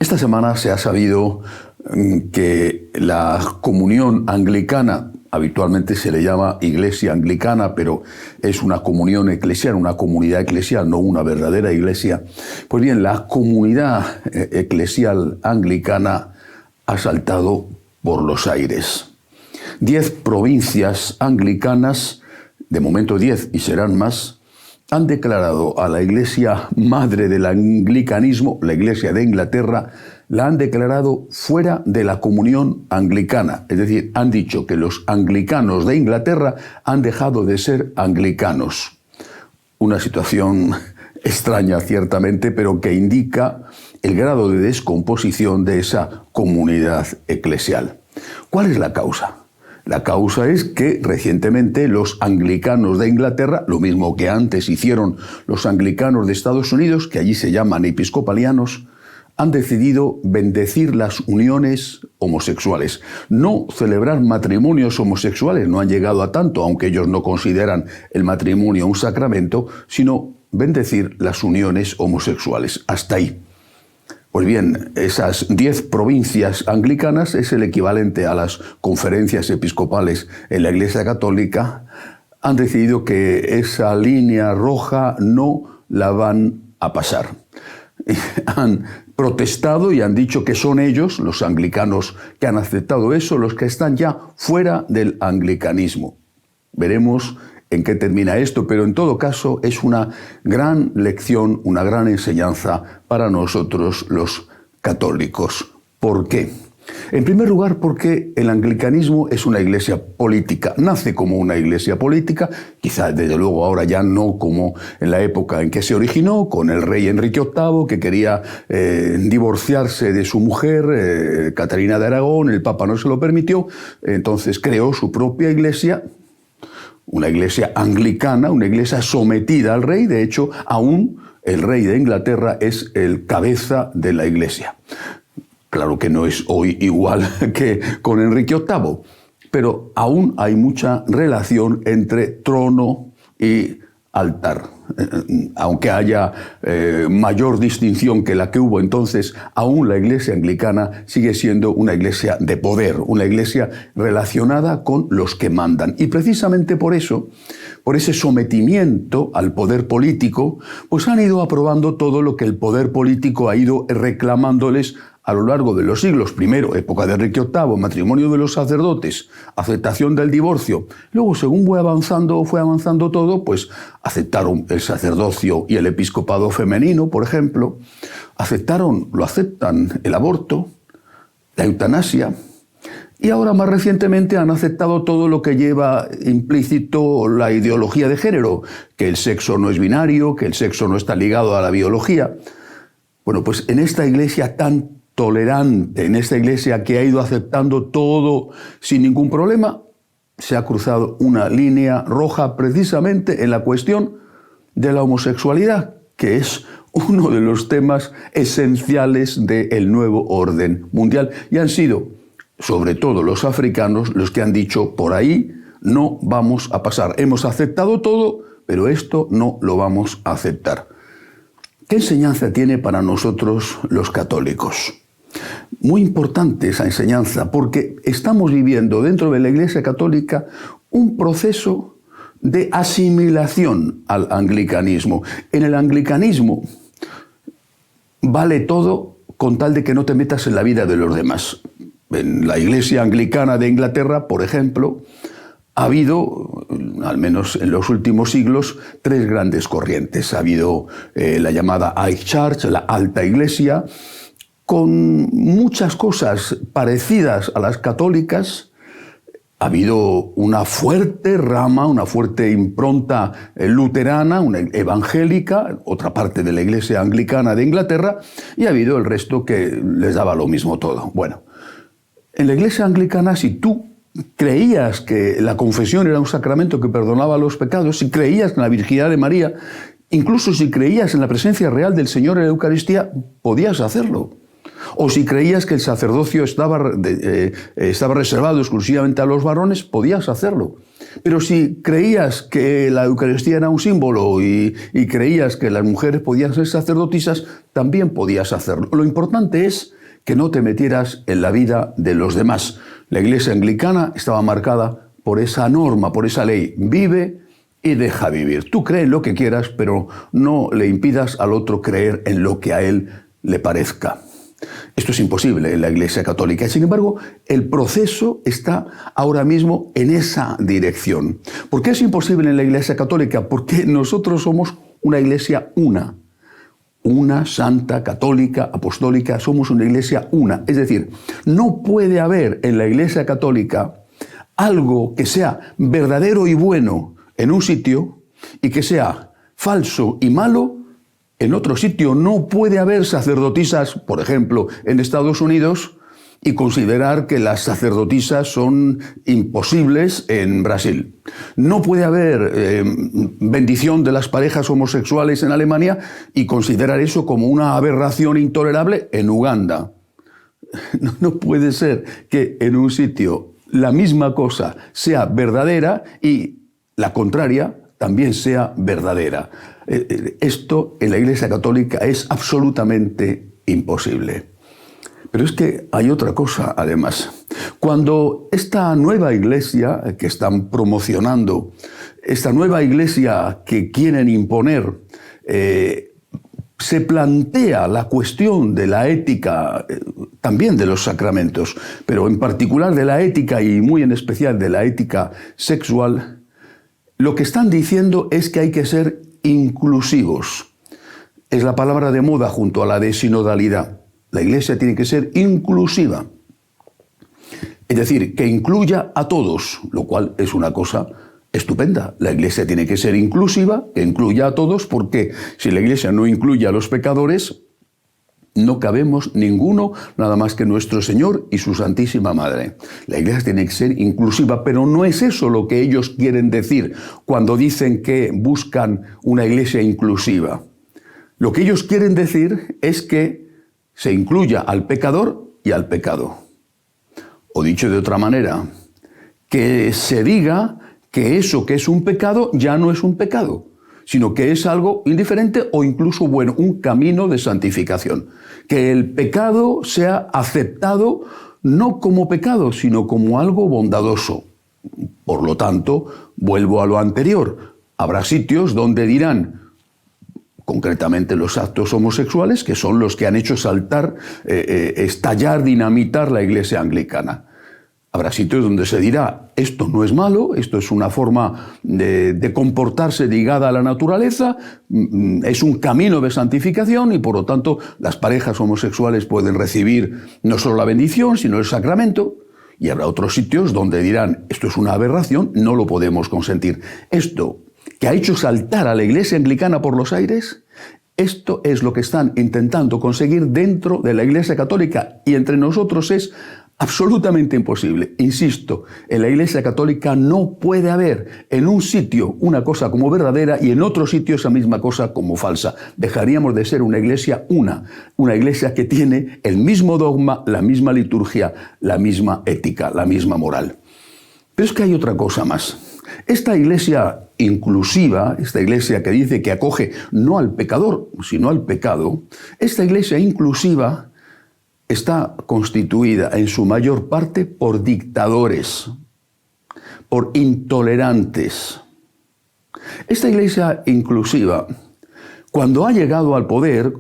Esta semana se ha sabido que la comunión anglicana, habitualmente se le llama iglesia anglicana, pero es una comunión eclesial, una comunidad eclesial, no una verdadera iglesia. Pues bien, la comunidad eclesial anglicana ha saltado por los aires. 10 provincias anglicanas, de momento 10 y serán más, han declarado a la iglesia madre del anglicanismo, la iglesia de Inglaterra, la han declarado fuera de la comunión anglicana. Es decir, han dicho que los anglicanos de Inglaterra han dejado de ser anglicanos. Una situación extraña, ciertamente, pero que indica el grado de descomposición de esa comunidad eclesial. ¿Cuál es la causa? La causa es que recientemente los anglicanos de Inglaterra, lo mismo que antes hicieron los anglicanos de Estados Unidos, que allí se llaman episcopalianos, han decidido bendecir las uniones homosexuales. No celebrar matrimonios homosexuales, no han llegado a tanto, aunque ellos no consideran el matrimonio un sacramento, sino bendecir las uniones homosexuales. Hasta ahí. Pues bien, esas 10 provincias anglicanas es el equivalente a las conferencias episcopales en la Iglesia Católica. Han decidido que esa línea roja no la van a pasar. Han protestado y han dicho que son ellos, los anglicanos que han aceptado eso, los que están ya fuera del anglicanismo. Veremos en qué termina esto, pero en todo caso es una gran lección, una gran enseñanza para nosotros los católicos. ¿Por qué? En primer lugar, porque el anglicanismo es una iglesia política, nace como una iglesia política, quizás desde luego ahora ya no como en la época en que se originó, con el rey Enrique VIII, que quería divorciarse de su mujer, Catalina de Aragón, el Papa no se lo permitió, entonces creó su propia iglesia, una iglesia anglicana, una iglesia sometida al rey. De hecho, aún el rey de Inglaterra es el cabeza de la iglesia. Claro que no es hoy igual que con Enrique VIII, pero aún hay mucha relación entre trono y altar. Aunque haya mayor distinción que la que hubo entonces, aún la iglesia anglicana sigue siendo una iglesia de poder, una iglesia relacionada con los que mandan. Y precisamente por eso, por ese sometimiento al poder político, pues han ido aprobando todo lo que el poder político ha ido reclamándoles a lo largo de los siglos. Primero, época de Enrique VIII, matrimonio de los sacerdotes, aceptación del divorcio. Luego, según fue avanzando todo, pues aceptaron el sacerdocio y el episcopado femenino, por ejemplo. Lo aceptan el aborto, la eutanasia. Y ahora, más recientemente, han aceptado todo lo que lleva implícito la ideología de género, que el sexo no es binario, que el sexo no está ligado a la biología. Bueno, pues en esta iglesia tan tolerante, en esta iglesia que ha ido aceptando todo sin ningún problema, se ha cruzado una línea roja precisamente en la cuestión de la homosexualidad, que es uno de los temas esenciales del nuevo orden mundial. Y han sido, sobre todo los africanos, los que han dicho, por ahí no vamos a pasar. Hemos aceptado todo, pero esto no lo vamos a aceptar. ¿Qué enseñanza tiene para nosotros los católicos? Muy importante esa enseñanza, porque estamos viviendo dentro de la Iglesia Católica un proceso de asimilación al anglicanismo. En el anglicanismo vale todo con tal de que no te metas en la vida de los demás. En la Iglesia Anglicana de Inglaterra, por ejemplo, ha habido, al menos en los últimos siglos, 3 grandes corrientes. Ha habido la llamada High Church, la alta iglesia, con muchas cosas parecidas a las católicas. Ha habido una fuerte rama, una fuerte impronta luterana, una evangélica, otra parte de la iglesia anglicana de Inglaterra, y ha habido el resto que les daba lo mismo todo. Bueno, en la iglesia anglicana, si tú creías que la confesión era un sacramento que perdonaba los pecados, si creías en la virginidad de María, incluso si creías en la presencia real del Señor en la Eucaristía, podías hacerlo. O si creías que el sacerdocio estaba reservado exclusivamente a los varones, podías hacerlo. Pero si creías que la Eucaristía era un símbolo y creías que las mujeres podían ser sacerdotisas, también podías hacerlo. Lo importante es que no te metieras en la vida de los demás. La Iglesia anglicana estaba marcada por esa norma, por esa ley. Vive y deja vivir. Tú cree en lo que quieras, pero no le impidas al otro creer en lo que a él le parezca. Esto es imposible en la Iglesia católica. Y sin embargo, el proceso está ahora mismo en esa dirección. ¿Por qué es imposible en la Iglesia católica? Porque nosotros somos una Iglesia una santa, católica, apostólica, somos una Iglesia una. Es decir, no puede haber en la Iglesia católica algo que sea verdadero y bueno en un sitio y que sea falso y malo en otro sitio. No puede haber sacerdotisas, por ejemplo, en Estados Unidos, y considerar que las sacerdotisas son imposibles en Brasil. No puede haber bendición de las parejas homosexuales en Alemania y considerar eso como una aberración intolerable en Uganda. No puede ser que en un sitio la misma cosa sea verdadera y la contraria también sea verdadera. Esto en la Iglesia católica es absolutamente imposible. Pero es que hay otra cosa, además. Cuando esta nueva iglesia que están promocionando, esta nueva iglesia que quieren imponer, se plantea la cuestión de la ética, también de los sacramentos, pero en particular de la ética y muy en especial de la ética sexual, lo que están diciendo es que hay que ser inclusivos. Es la palabra de moda junto a la de sinodalidad. La Iglesia tiene que ser inclusiva. Es decir, que incluya a todos, lo cual es una cosa estupenda. La Iglesia tiene que ser inclusiva, que incluya a todos, porque si la Iglesia no incluye a los pecadores, no cabemos ninguno, nada más que nuestro Señor y su Santísima Madre. La Iglesia tiene que ser inclusiva, pero no es eso lo que ellos quieren decir cuando dicen que buscan una Iglesia inclusiva. Lo que ellos quieren decir es que se incluya al pecador y al pecado. O dicho de otra manera, que se diga que eso que es un pecado ya no es un pecado, sino que es algo indiferente o incluso bueno, un camino de santificación. Que el pecado sea aceptado no como pecado, sino como algo bondadoso. Por lo tanto, vuelvo a lo anterior. Habrá sitios donde dirán, concretamente los actos homosexuales, que son los que han hecho saltar, estallar, dinamitar la Iglesia anglicana. Habrá sitios donde se dirá, esto no es malo, esto es una forma de comportarse ligada a la naturaleza, es un camino de santificación y por lo tanto las parejas homosexuales pueden recibir no solo la bendición, sino el sacramento. Y habrá otros sitios donde dirán, esto es una aberración, no lo podemos consentir. Esto que ha hecho saltar a la Iglesia anglicana por los aires, esto es lo que están intentando conseguir dentro de la Iglesia católica y entre nosotros es absolutamente imposible. Insisto, en la Iglesia católica no puede haber en un sitio una cosa como verdadera y en otro sitio esa misma cosa como falsa. Dejaríamos de ser una Iglesia una Iglesia que tiene el mismo dogma, la misma liturgia, la misma ética, la misma moral. Pero es que hay otra cosa más. Esta Iglesia inclusiva, esta Iglesia que dice que acoge no al pecador, sino al pecado, esta Iglesia inclusiva está constituida en su mayor parte por dictadores, por intolerantes. Esta Iglesia inclusiva, cuando ha llegado al poder,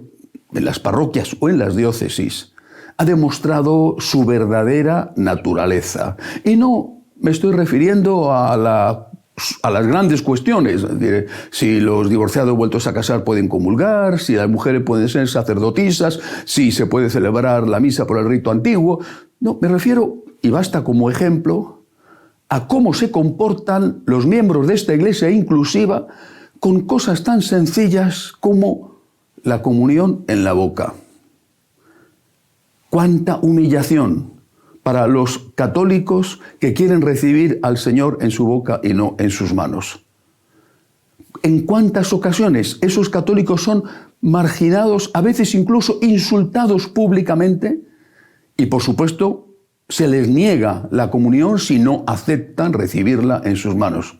en las parroquias o en las diócesis, ha demostrado su verdadera naturaleza. Y no me estoy refiriendo a las grandes cuestiones, es decir, si los divorciados vueltos a casar pueden comulgar, si las mujeres pueden ser sacerdotisas, si se puede celebrar la misa por el rito antiguo. No, me refiero, y basta como ejemplo, a cómo se comportan los miembros de esta Iglesia inclusiva con cosas tan sencillas como la comunión en la boca. ¡Cuánta humillación para los católicos que quieren recibir al Señor en su boca y no en sus manos! ¿En cuántas ocasiones esos católicos son marginados, a veces incluso insultados públicamente? Y por supuesto, se les niega la comunión si no aceptan recibirla en sus manos.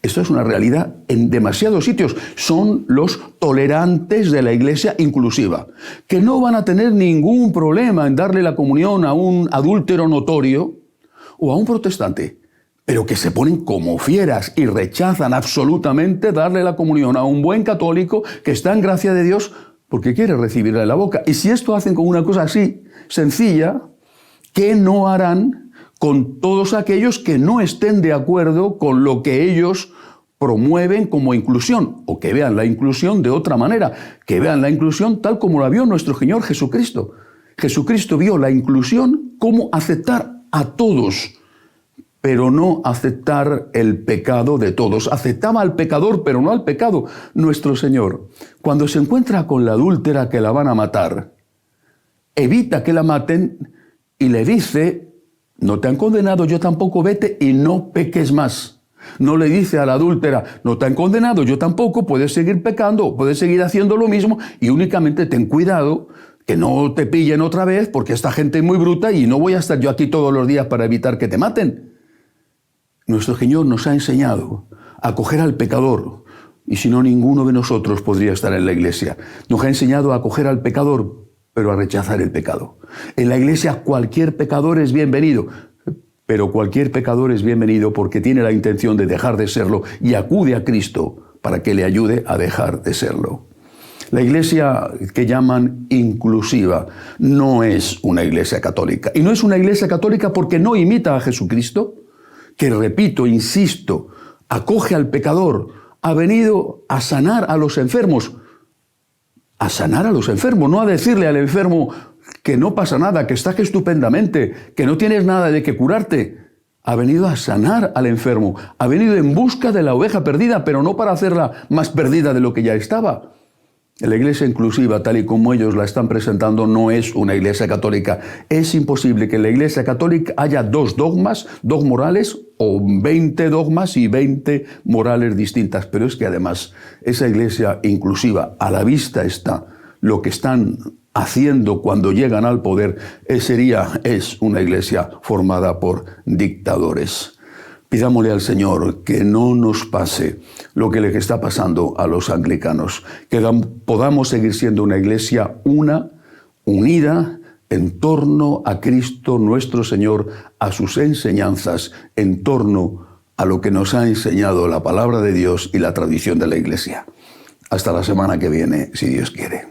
Esto es una realidad en demasiados sitios. Son los tolerantes de la iglesia inclusiva, que no van a tener ningún problema en darle la comunión a un adúltero notorio o a un protestante, pero que se ponen como fieras y rechazan absolutamente darle la comunión a un buen católico que está en gracia de Dios porque quiere recibirla en la boca. Y si esto hacen con una cosa así, sencilla, ¿qué no harán con todos aquellos que no estén de acuerdo con lo que ellos promueven como inclusión, o que vean la inclusión de otra manera, que vean la inclusión tal como la vio nuestro Señor Jesucristo? Jesucristo vio la inclusión como aceptar a todos, pero no aceptar el pecado de todos. Aceptaba al pecador, pero no al pecado. Nuestro Señor, cuando se encuentra con la adúltera que la van a matar, evita que la maten y le dice: no te han condenado, yo tampoco, vete y no peques más. No le dice a la adúltera: no te han condenado, yo tampoco, puedes seguir pecando, puedes seguir haciendo lo mismo y únicamente ten cuidado que no te pillen otra vez porque esta gente es muy bruta y no voy a estar yo aquí todos los días para evitar que te maten. Nuestro Señor nos ha enseñado a acoger al pecador, y si no, ninguno de nosotros podría estar en la iglesia. Nos ha enseñado a acoger al pecador, pero a rechazar el pecado. En la iglesia cualquier pecador es bienvenido, pero cualquier pecador es bienvenido porque tiene la intención de dejar de serlo y acude a Cristo para que le ayude a dejar de serlo. La iglesia que llaman inclusiva no es una iglesia católica. Y no es una iglesia católica porque no imita a Jesucristo, que, repito, insisto, acoge al pecador, ha venido a sanar a los enfermos. A sanar a los enfermos, no a decirle al enfermo que no pasa nada, que estás estupendamente, que no tienes nada de que curarte. Ha venido a sanar al enfermo, ha venido en busca de la oveja perdida, pero no para hacerla más perdida de lo que ya estaba. La iglesia inclusiva, tal y como ellos la están presentando, no es una iglesia católica. Es imposible que en la iglesia católica haya dos dogmas, dos morales, o 20 dogmas y 20 morales distintas. Pero es que además esa iglesia inclusiva, a la vista está lo que están haciendo cuando llegan al poder, es una iglesia formada por dictadores. Pidámosle al Señor que no nos pase lo que le está pasando a los anglicanos, que podamos seguir siendo una iglesia unida en torno a Cristo nuestro Señor, a sus enseñanzas, en torno a lo que nos ha enseñado la palabra de Dios y la tradición de la iglesia. Hasta la semana que viene, si Dios quiere.